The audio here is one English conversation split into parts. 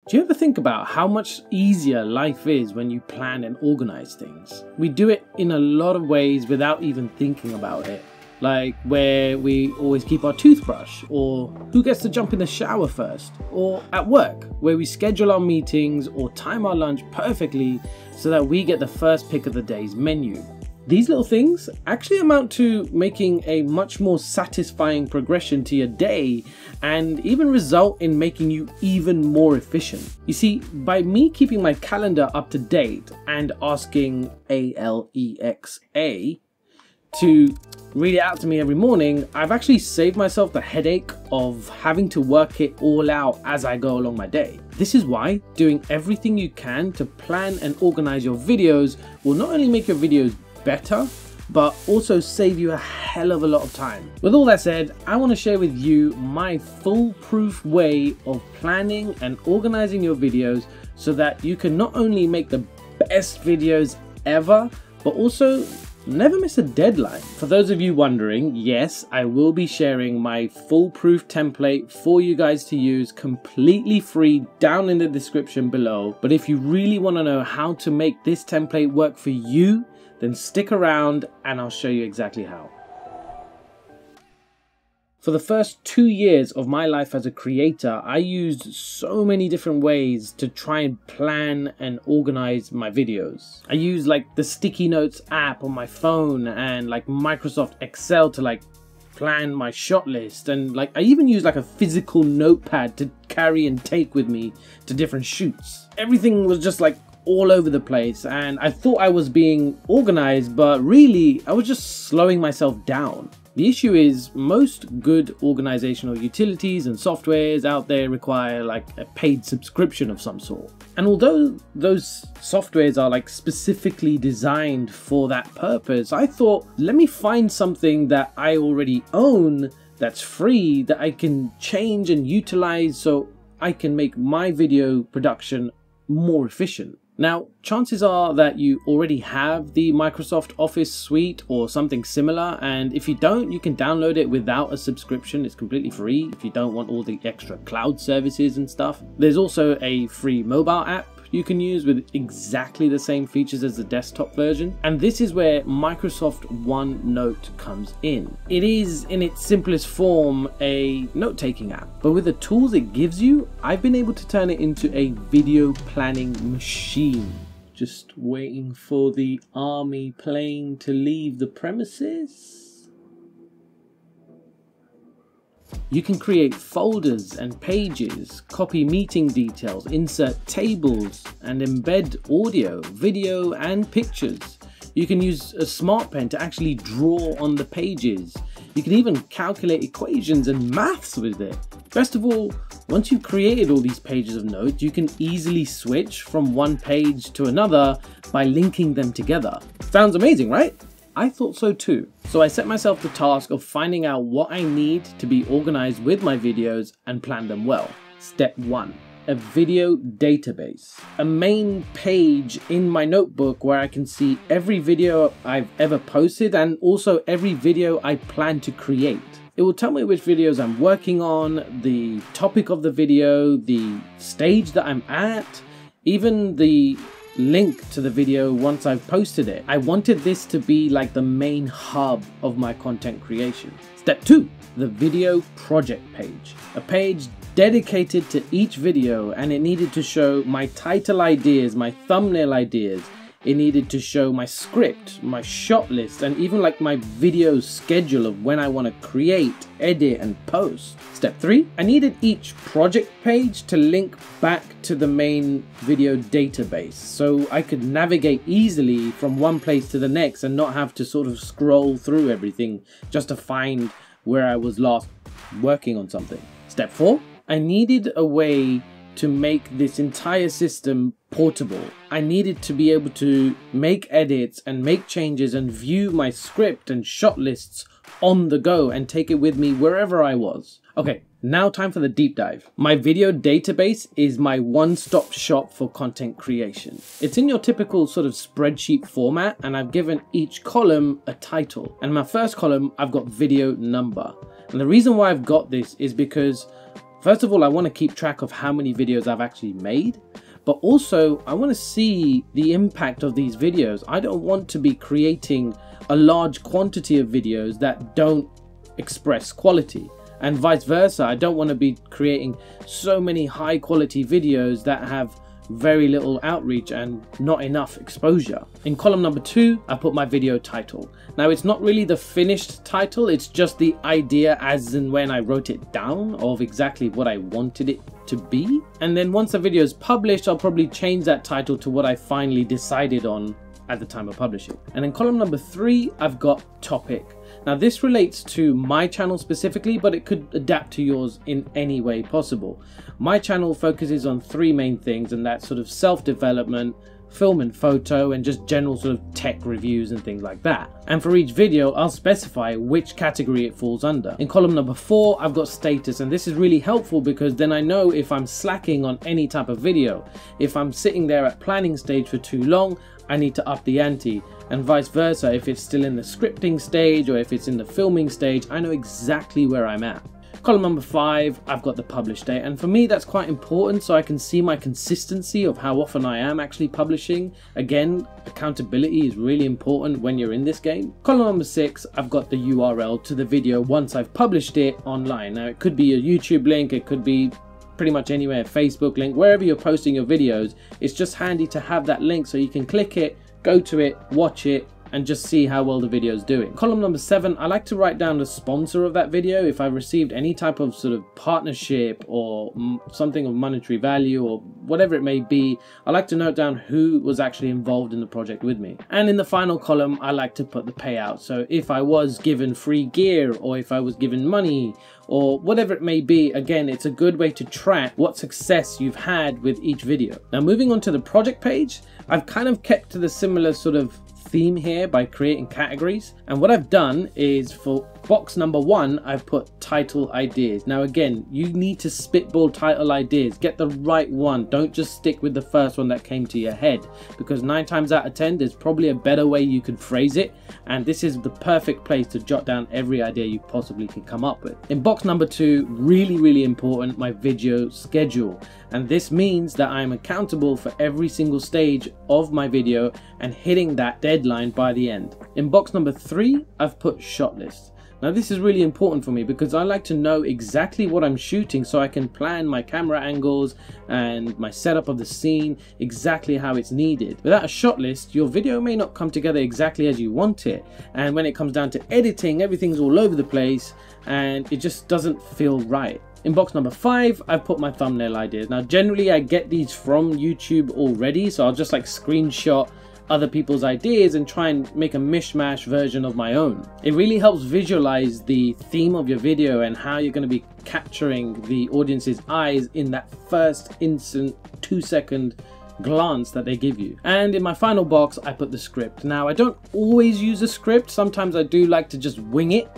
Do you ever think about how much easier life is when you plan and organize things? We do it in a lot of ways without even thinking about it. Like where we always keep our toothbrush, or who gets to jump in the shower first, or at work where we schedule our meetings or time our lunch perfectly so that we get the first pick of the day's menu. These little things actually amount to making a much more satisfying progression to your day and even result in making you even more efficient. You see, by me keeping my calendar up to date and asking Alexa to read it out to me every morning, I've actually saved myself the headache of having to work it all out as I go along my day. This is why doing everything you can to plan and organize your videos will not only make your videos better, but also save you a hell of a lot of time. With all that said, I want to share with you my foolproof way of planning and organizing your videos so that you can not only make the best videos ever, but also never miss a deadline. For those of you wondering, yes, I will be sharing my foolproof template for you guys to use completely free down in the description below. But if you really want to know how to make this template work for you, then stick around and I'll show you exactly how. For the first 2 years of my life as a creator, I used so many different ways to try and plan and organize my videos. I used like the sticky notes app on my phone and like Microsoft Excel to like plan my shot list, and like I even used like a physical notepad to carry and take with me to different shoots. Everything was just like all over the place and I thought I was being organized, but really I was just slowing myself down. The issue is most good organizational utilities and softwares out there require like a paid subscription of some sort. And although those softwares are like specifically designed for that purpose, I thought, let me find something that I already own that's free that I can change and utilize so I can make my video production more efficient. Now, chances are that you already have the Microsoft Office suite or something similar, and if you don't, you can download it without a subscription. It's completely free if you don't want all the extra cloud services and stuff. There's also a free mobile app you can use with exactly the same features as the desktop version, and this is where Microsoft OneNote comes in. It is in its simplest form a note-taking app, but with the tools it gives you, I've been able to turn it into a video planning machine. Just waiting for the army plane to leave the premises. You can create folders and pages, copy meeting details, insert tables, and embed audio, video, and pictures. You can use a smart pen to actually draw on the pages. You can even calculate equations and maths with it. Best of all, once you've created all these pages of notes, you can easily switch from one page to another by linking them together. Sounds amazing, right? I thought so too. So I set myself the task of finding out what I need to be organized with my videos and plan them well. Step 1. A video database. A main page in my notebook where I can see every video I've ever posted and also every video I plan to create. It will tell me which videos I'm working on, the topic of the video, the stage that I'm at, even the link to the video once I've posted it. I wanted this to be like the main hub of my content creation. Step 2, the video project page. A page dedicated to each video, and it needed to show my title ideas, my thumbnail ideas. It needed to show my script, my shot list, and even like my video schedule of when I want to create, edit, and post. Step 3, I needed each project page to link back to the main video database so I could navigate easily from one place to the next and not have to sort of scroll through everything just to find where I was last working on something. Step 4, I needed a way to make this entire system portable. I needed to be able to make edits and make changes and view my script and shot lists on the go and take it with me wherever I was. Okay, now time for the deep dive. My video database is my one-stop shop for content creation. It's in your typical sort of spreadsheet format, and I've given each column a title. And in my first column, I've got video number. And the reason why I've got this is because First of all, I want to keep track of how many videos I've actually made, but also I want to see the impact of these videos. I don't want to be creating a large quantity of videos that don't express quality, and vice versa. I don't want to be creating so many high quality videos that have very little outreach and not enough exposure. In column number 2, I put my video title. Now, it's not really the finished title, it's just the idea as and when I wrote it down of exactly what I wanted it to be. And then once the video is published, I'll probably change that title to what I finally decided on at the time of publishing. And in column number 3, I've got topic. Now, this relates to my channel specifically, but it could adapt to yours in any way possible. My channel focuses on 3 main things, and that's sort of self-development, film and photo, and just general sort of tech reviews and things like that. And for each video, I'll specify which category it falls under. In column number 4, I've got status, and this is really helpful because then I know if I'm slacking on any type of video. If I'm sitting there at planning stage for too long, I need to up the ante, and vice versa. If it's still in the scripting stage or if it's in the filming stage, I know exactly where I'm at. Column number 5, I've got the publish date, and for me that's quite important so I can see my consistency of how often I am actually publishing. Again, accountability is really important when you're in this game. Column number 6, I've got the URL to the video once I've published it online. Now, it could be a YouTube link, it could be pretty much anywhere, Facebook link, wherever you're posting your videos. It's just handy to have that link so you can click it, go to it, watch it, and just see how well the video is doing. Column number 7, I like to write down the sponsor of that video. If I've received any type of sort of partnership or something of monetary value or whatever it may be, I like to note down who was actually involved in the project with me. And in the final column, I like to put the payout. So if I was given free gear, or if I was given money, or whatever it may be, again, it's a good way to track what success you've had with each video. Now, moving on to the project page, I've kind of kept to the similar sort of theme here by creating categories, and what I've done is for box number 1, I've put title ideas. Now again, you need to spitball title ideas, get the right one, don't just stick with the first one that came to your head, because 9 times out of 10 there's probably a better way you could phrase it, and this is the perfect place to jot down every idea you possibly can come up with. In box number 2, really important, my video schedule, and this means that I'm accountable for every single stage of my video and hitting that deadline by the end. In box number 3, I've put shot list. Now this is really important for me because I like to know exactly what I'm shooting so I can plan my camera angles and my setup of the scene exactly how it's needed. Without a shot list, your video may not come together exactly as you want it, and when it comes down to editing, everything's all over the place and it just doesn't feel right. In box number 5, I've put my thumbnail ideas. Now generally I get these from YouTube already, so I'll just like screenshot other people's ideas and try and make a mishmash version of my own. It really helps visualize the theme of your video and how you're going to be capturing the audience's eyes in that first instant 2-second glance that they give you. And in my final box, I put the script. Now I don't always use a script, sometimes I do like to just wing it.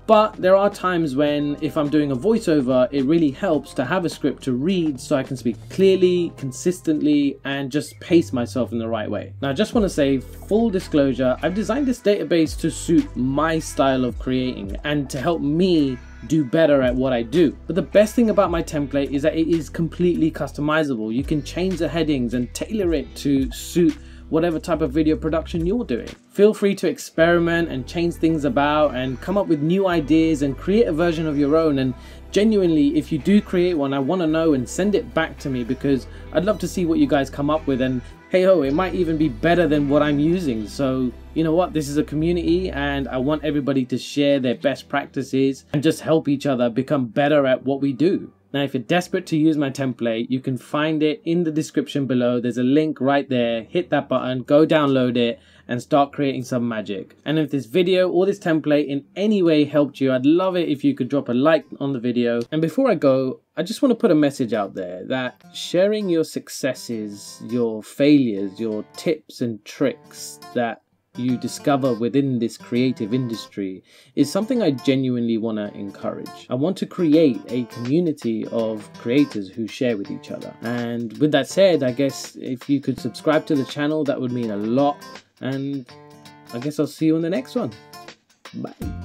But there are times when, if I'm doing a voiceover, it really helps to have a script to read so I can speak clearly, consistently, and just pace myself in the right way. Now, I just want to say, full disclosure, I've designed this database to suit my style of creating and to help me do better at what I do. But the best thing about my template is that it is completely customizable. You can change the headings and tailor it to suit whatever type of video production you're doing. Feel free to experiment and change things about and come up with new ideas and create a version of your own. And genuinely, if you do create one, I want to know and send it back to me because I'd love to see what you guys come up with, and hey ho, it might even be better than what I'm using. So you know what, this is a community and I want everybody to share their best practices and just help each other become better at what we do. Now, if you're desperate to use my template, you can find it in the description below. There's a link right there. Hit that button, go download it, and start creating some magic. And if this video or this template in any way helped you, I'd love it if you could drop a like on the video. And before I go, I just want to put a message out there that sharing your successes, your failures, your tips and tricks that you discover within this creative industry is something I genuinely want to encourage. I want to create a community of creators who share with each other. And with that said, I guess if you could subscribe to the channel, that would mean a lot. And I guess I'll see you in the next one. Bye.